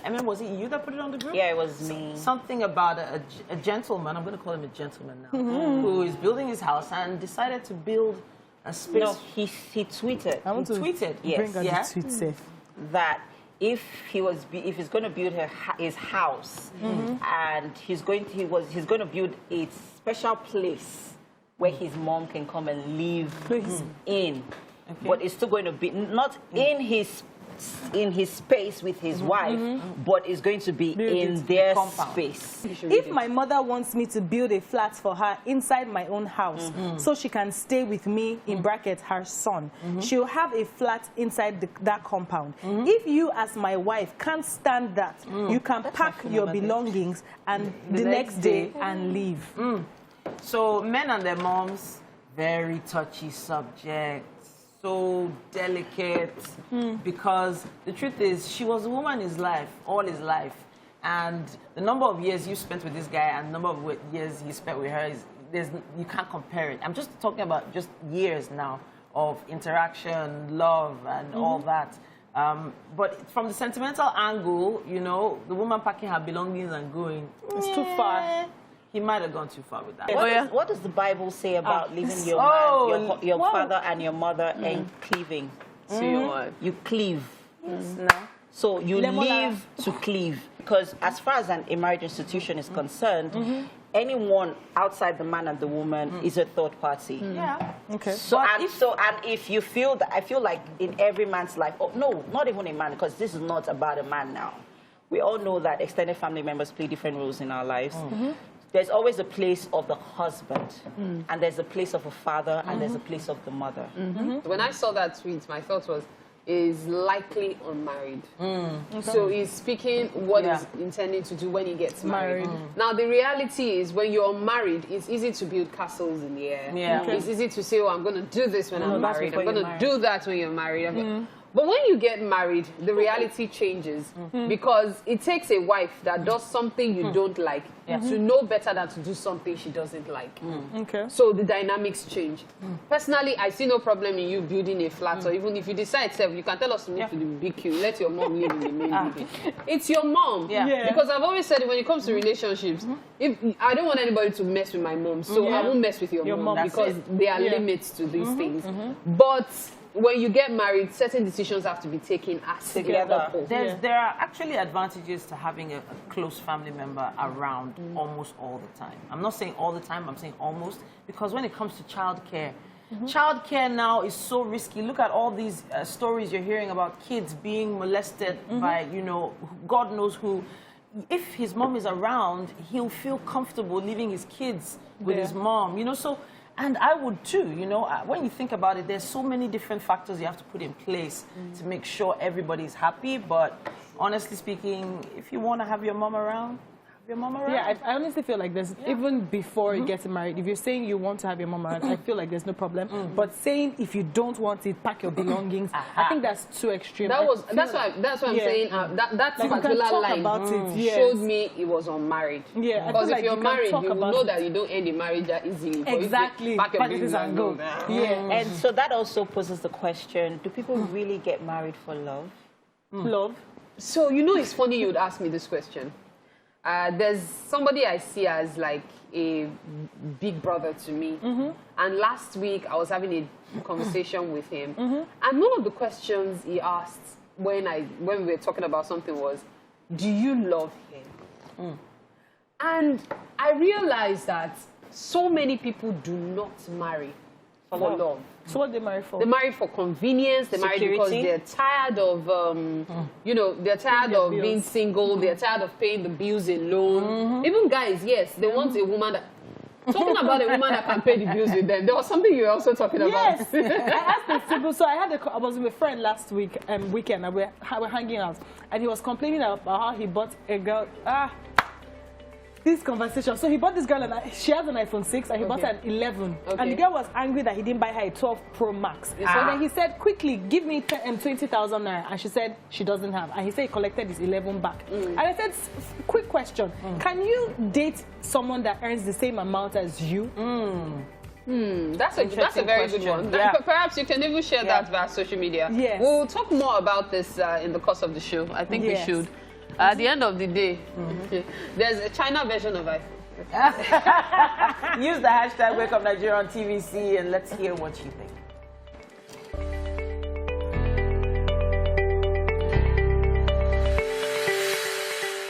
I mean, was it you that put it on the group? Yeah, it was me. Something about a gentleman, I'm going to call him a gentleman now, who is building his house and decided to build a space. No, he tweeted. I want to tweeted. Bring out Yes. the tweet safe. That if he's going to build his house, and he's going to build a special place where his mom can come and live in, but it's still going to be not in his space with his wife, but it's going to be in their space. If my mother wants me to build a flat for her inside my own house, so she can stay with me, in brackets, her son, she'll have a flat inside that compound. If you, as my wife, can't stand that, you can pack your belongings and the next day and leave. So men and their moms, very touchy subject. So delicate, because the truth is she was a woman in his life, all his life, and the number of years you spent with this guy and the number of years he spent with her, you can't compare it. I'm just talking about just years now of interaction, love, and all that. But from the sentimental angle, you know, the woman packing her belongings and going, it's too far. He might have gone too far with that. What does the Bible say about leaving your father and your mother and cleaving to your wife? You cleave. No. So you leave to cleave. Because as far as a marriage institution is concerned, anyone outside the man and the woman is a third party. Yeah. Okay. So if you feel that, I feel like in every man's life, oh, no, not even a man, because this is not about a man now. We all know that extended family members play different roles in our lives. There's always a place of the husband, and there's a place of a father, and there's a place of the mother. When I saw that tweet, my thought was, is likely unmarried. So he's speaking what he's intending to do when he gets married. Now, the reality is, when you're married, it's easy to build castles in the air. It's easy to say, oh, I'm going to do this when I'm married. I'm going to do that when you're married. But when you get married, the reality changes, because it takes a wife that does something you don't like to know better than to do something she doesn't like. Okay. So the dynamics change. Personally, I see no problem in you building a flat, or even if you decide, you can tell us to move to the BQ, let your mom live in the main building. It's your mom. Because I've always said, when it comes to relationships, if I don't want anybody to mess with my mom, so I won't mess with your mom because there are limits to these things. But when you get married, certain decisions have to be taken as together. There are actually advantages to having a close family member around almost all the time. I'm not saying all the time, I'm saying almost, because when it comes to childcare, childcare now is so risky. Look at all these stories you're hearing about kids being molested by, you know, God knows who. If his mom is around, he'll feel comfortable leaving his kids with his mom, you know, so. And I would too, you know, when you think about it, there's so many different factors you have to put in place to make sure everybody's happy. But honestly speaking, if you want to have your mom around, have your mom around. Yeah, I honestly feel like there's, even before you get married, if you're saying you want to have your mom around, I feel like there's no problem. But saying if you don't want it, pack your belongings, I think that's too extreme. That's why I'm saying that like particular line about it, showed me he was unmarried. Yeah, because if like you're married, you know that it. you don't end the marriage that easily. Exactly. Pack your belongings and go. And so that also poses the question, do people really get married for love? Love? So, you know, it's funny you would ask me this question. There's somebody I see as like a big brother to me. And last week I was having a conversation with him. And one of the questions he asked when we were talking about something was, do you love him? And I realized that so many people do not marry for love. So what they marry for? They marry for convenience. They marry because they're tired of, you know, they're tired of being single. They're tired of paying the bills alone. Even guys, yes, they want a woman that... Talking about a woman that can pay the bills with them. There was something you were also talking about. Yes. I asked the people. So I was with a friend last weekend, and we were hanging out, and he was complaining about how he bought a girl. This conversation. So he bought this girl, and she has an iPhone 6, and he bought an 11. And the girl was angry that he didn't buy her a 12 Pro Max. So then he said, quickly, give me 20,000 naira. And she said, she doesn't have. And he said he collected his 11 back. And I said, quick question. Can you date someone that earns the same amount as you? That's a very good one. Perhaps you can even share that via social media. We'll talk more about this in the course of the show. I think we should. At the end of the day, there's a China version of iPhone. Use the hashtag Wake Up Nigeria on TVC and let's hear what you think.